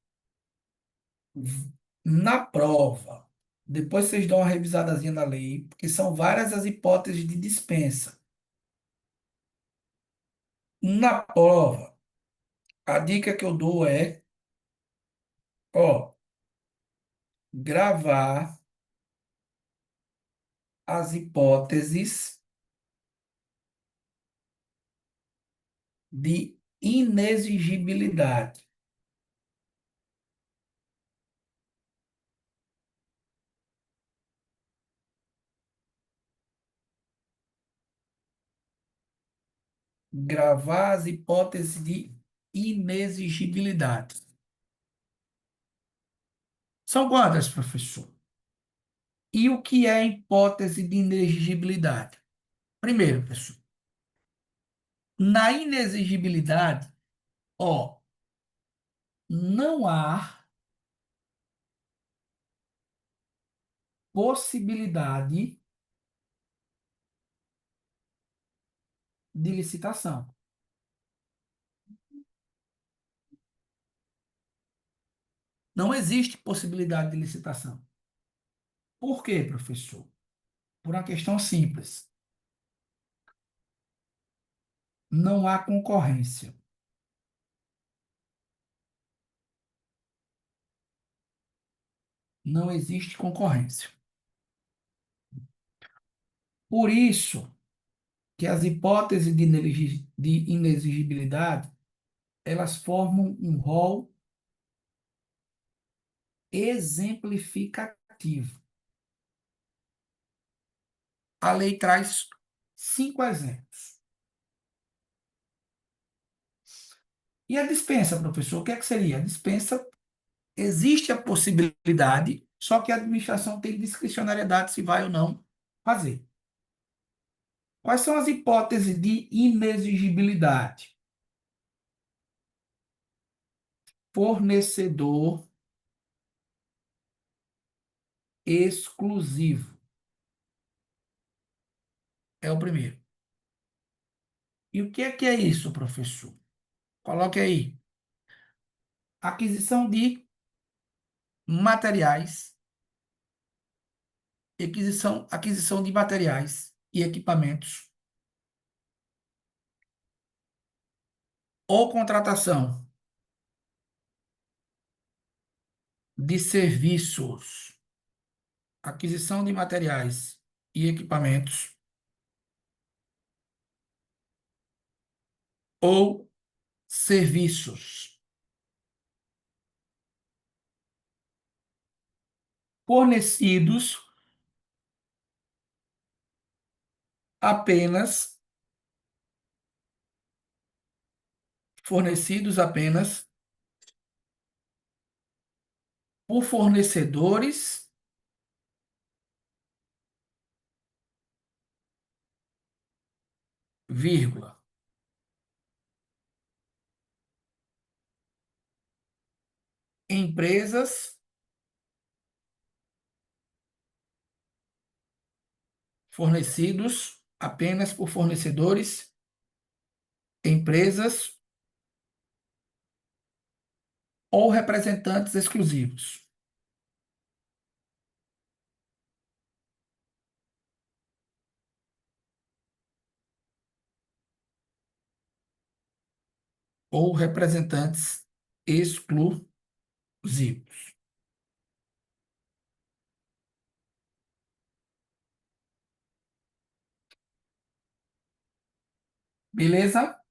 na prova, depois vocês dão uma revisadazinha na lei, porque são várias as hipóteses de dispensa. Na prova, a dica que eu dou é, ó, gravar as hipóteses de inexigibilidade. Gravar as hipóteses de inexigibilidade. São quantas, professor? E o que é hipótese de inexigibilidade? Primeiro, pessoal, na inexigibilidade, Ó, não há possibilidade de licitação. Não existe possibilidade de licitação. Por quê, professor? Por uma questão simples. Não há concorrência. Não existe concorrência. Por isso que as hipóteses de inexigibilidade, elas formam um rol exemplificativo. A lei traz 5 exemplos. E a dispensa, professor, o que é que seria? A dispensa, existe a possibilidade, só que a administração tem discricionariedade se vai ou não fazer. Quais são as hipóteses de inexigibilidade? Fornecedor exclusivo é o primeiro. E o que é isso, professor? Coloque aí. Aquisição de materiais, aquisição de materiais e equipamentos, ou contratação de serviços, aquisição de materiais e equipamentos, ou serviços fornecidos apenas, fornecidos apenas por fornecedores, vírgula, empresas fornecidos apenas por fornecedores, empresas ou representantes exclusivos. Ou representantes exclusivos. Beleza?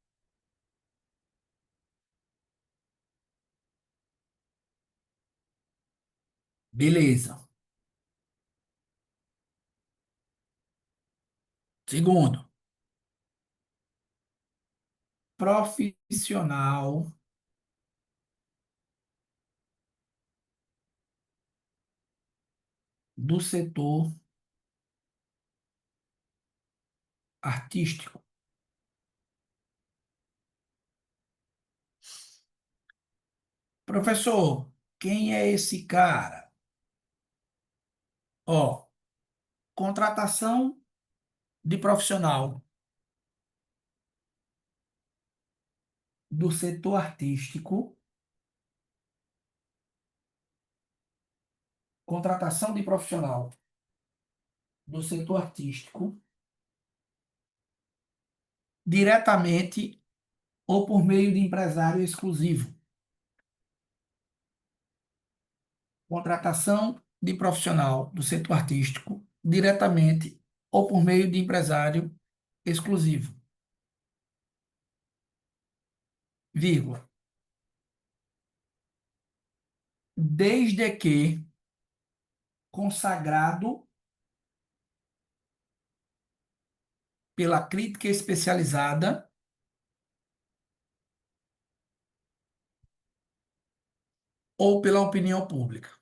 Beleza. Segundo, profissional do setor artístico. Professor, quem é esse cara? Ó, contratação de profissional do setor artístico, contratação de profissional do setor artístico, diretamente ou por meio de empresário exclusivo. Contratação de profissional do setor artístico, diretamente ou por meio de empresário exclusivo. Vírgula. Desde que consagrado pela crítica especializada ou pela opinião pública.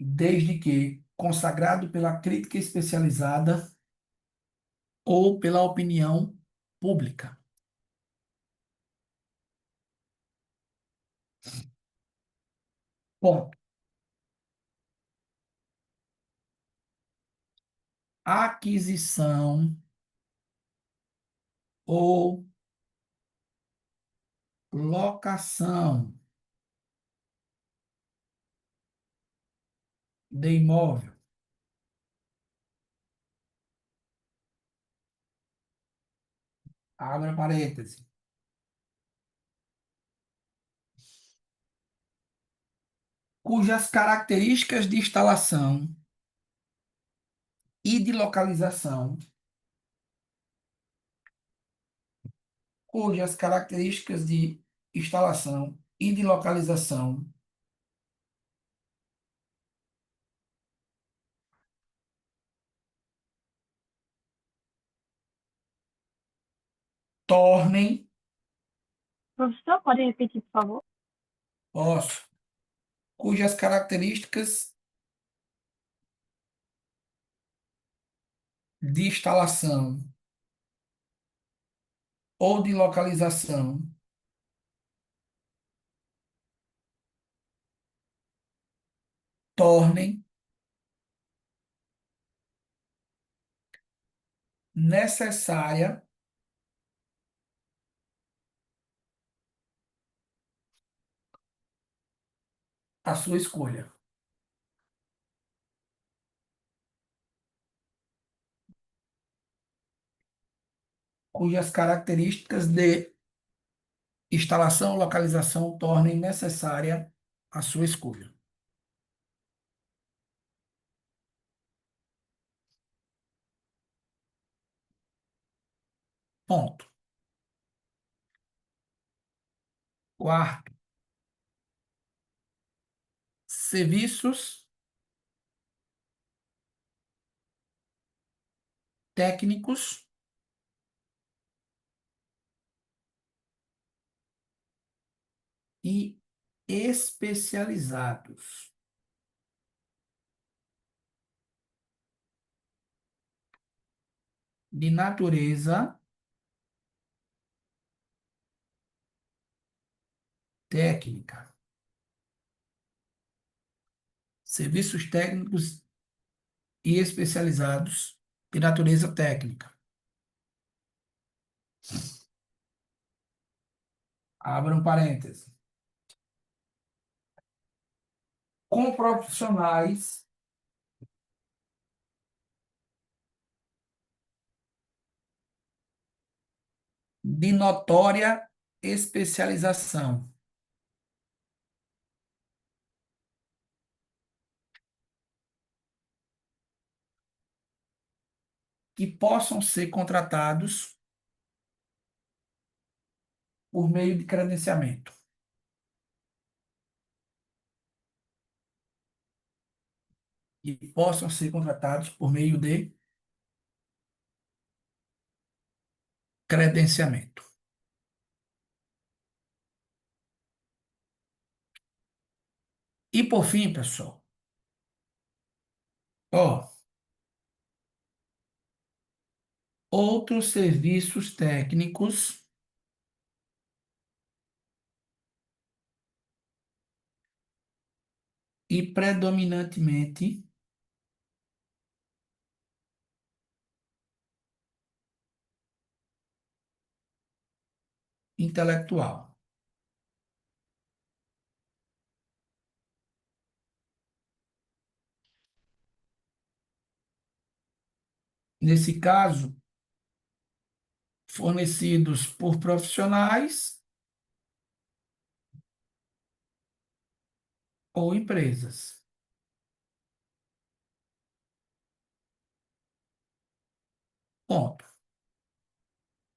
Desde que consagrado pela crítica especializada ou pela opinião pública. Ponto. Aquisição ou locação de imóvel abre parêntese, cujas características de instalação e de localização, cujas características de instalação e de localização tornem, Professor, pode repetir, por favor? posso, cujas características de instalação ou de localização tornem necessária a sua escolha. Cujas características de instalação ou localização tornem necessária a sua escolha. Ponto. Quarto, serviços técnicos e especializados de natureza técnica. Serviços técnicos e especializados de natureza técnica. Abra um parêntese. Com profissionais de notória especialização, que possam ser contratados por meio de credenciamento. E possam ser contratados por meio de credenciamento. E por fim, pessoal, ó, outros serviços técnicos e predominantemente intelectual. Nesse caso, fornecidos por profissionais ou empresas. Ponto.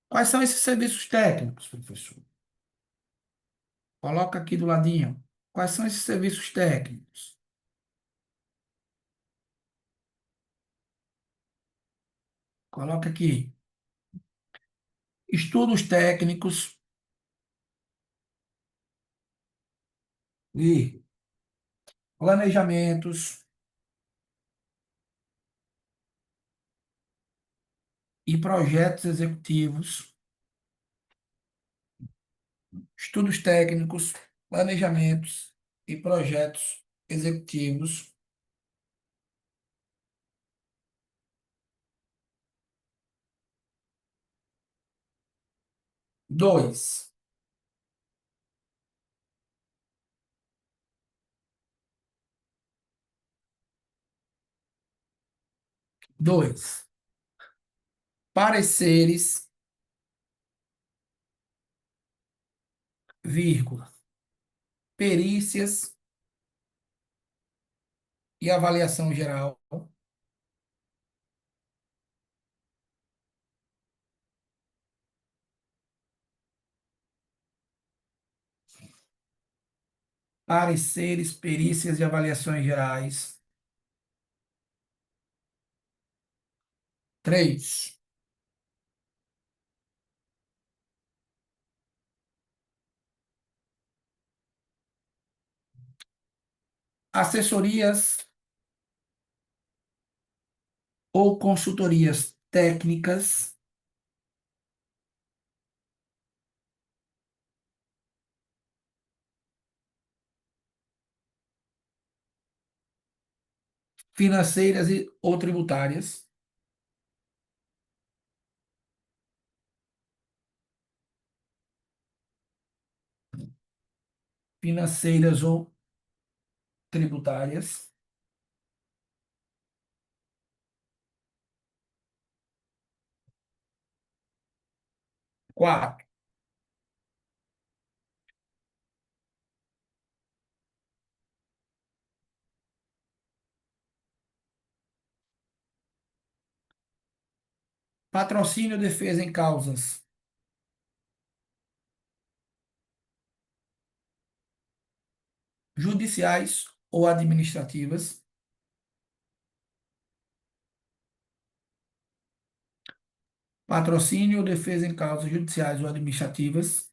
Quais são esses serviços técnicos, professor? Coloca aqui do ladinho. Quais são esses serviços técnicos? Coloca aqui. Estudos técnicos e planejamentos e projetos executivos, estudos técnicos, planejamentos e projetos executivos. 2, pareceres, vírgula, perícias e avaliação geral. Pareceres, perícias e avaliações gerais. 3, assessorias ou consultorias técnicas, financeiras ou tributárias. Financeiras ou tributárias. 4, patrocínio ou defesa em causas judiciais ou administrativas. Patrocínio ou defesa em causas judiciais ou administrativas.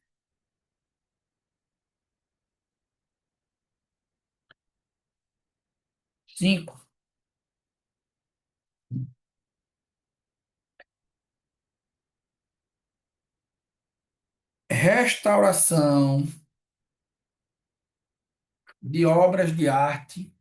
5, restauração de obras de arte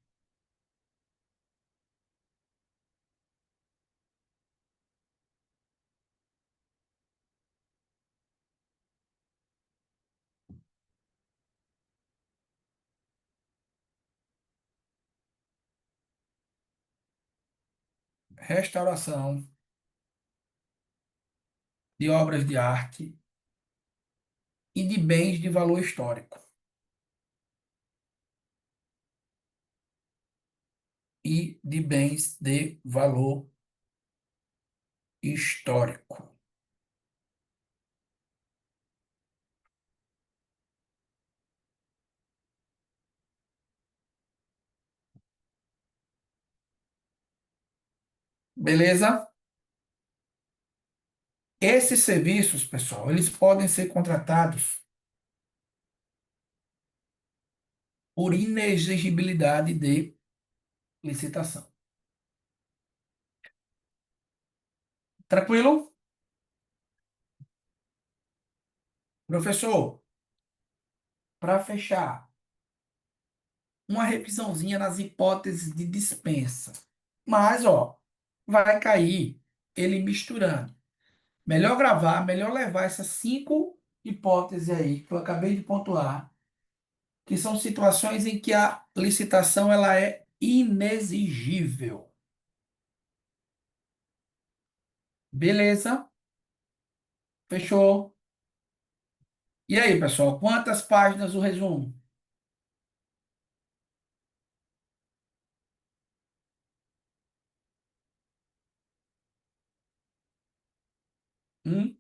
restauração de obras de arte e de bens de valor histórico. E de bens de valor histórico. Beleza? Esses serviços, pessoal, eles podem ser contratados por inexigibilidade de licitação. Tranquilo? Professor, para fechar, uma revisãozinha nas hipóteses de dispensa. Mas, ó, vai cair ele misturando. Melhor gravar, melhor levar essas 5 hipóteses aí que eu acabei de pontuar, que são situações em que a licitação ela é inexigível. Beleza? Fechou? E aí, pessoal, quantas páginas o resumo? Hum?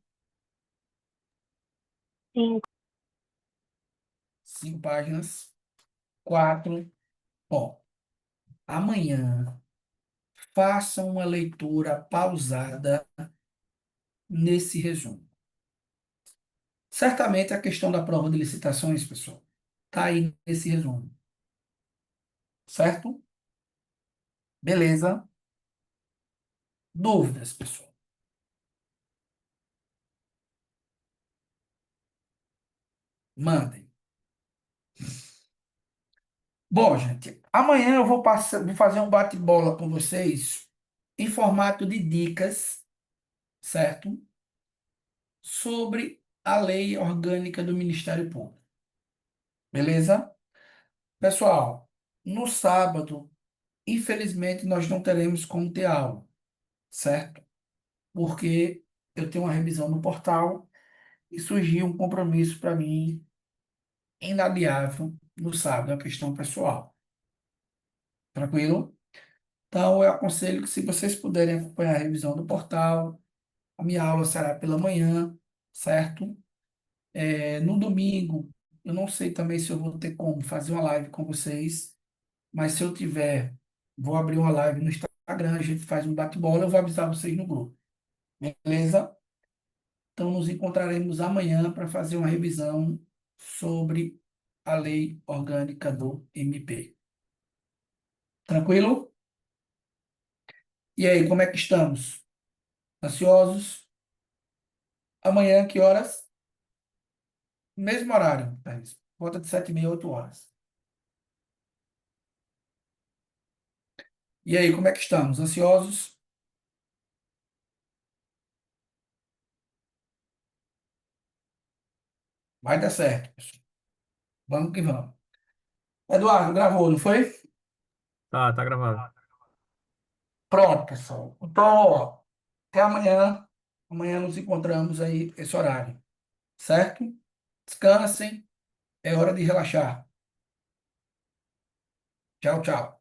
5. 5 páginas. 4. Ó, amanhã façam uma leitura pausada nesse resumo. Certamente a questão da prova de licitações, pessoal, está aí nesse resumo. Certo? Beleza? Dúvidas, pessoal? Mandem. Bom, gente, amanhã eu vou fazer um bate-bola com vocês em formato de dicas, certo? Sobre a lei orgânica do Ministério Público. Beleza? Pessoal, no sábado, infelizmente, nós não teremos como ter aula, certo? Porque eu tenho uma revisão no portal e surgiu um compromisso para mim inadiável no sábado, é uma questão pessoal. Tranquilo? Então, eu aconselho que se vocês puderem acompanhar a revisão do portal, a minha aula será pela manhã, certo? No domingo, eu não sei também se eu vou ter como fazer uma live com vocês, mas se eu tiver, vou abrir uma live no Instagram, a gente faz um bate-bola, eu vou avisar vocês no grupo, beleza? Então, nos encontraremos amanhã para fazer uma revisão sobre a lei orgânica do MP. Tranquilo? E aí, como é que estamos? Ansiosos? Amanhã, que horas? Mesmo horário, Thaís. Volta de 7h30, 8 horas. E aí, como é que estamos? Ansiosos? Vai dar certo, pessoal. Vamos que vamos. Eduardo, gravou, não foi? Tá gravado. Pronto, pessoal. Então, ó, até amanhã. Amanhã nos encontramos aí esse horário, certo? Descansem. É hora de relaxar. Tchau, tchau.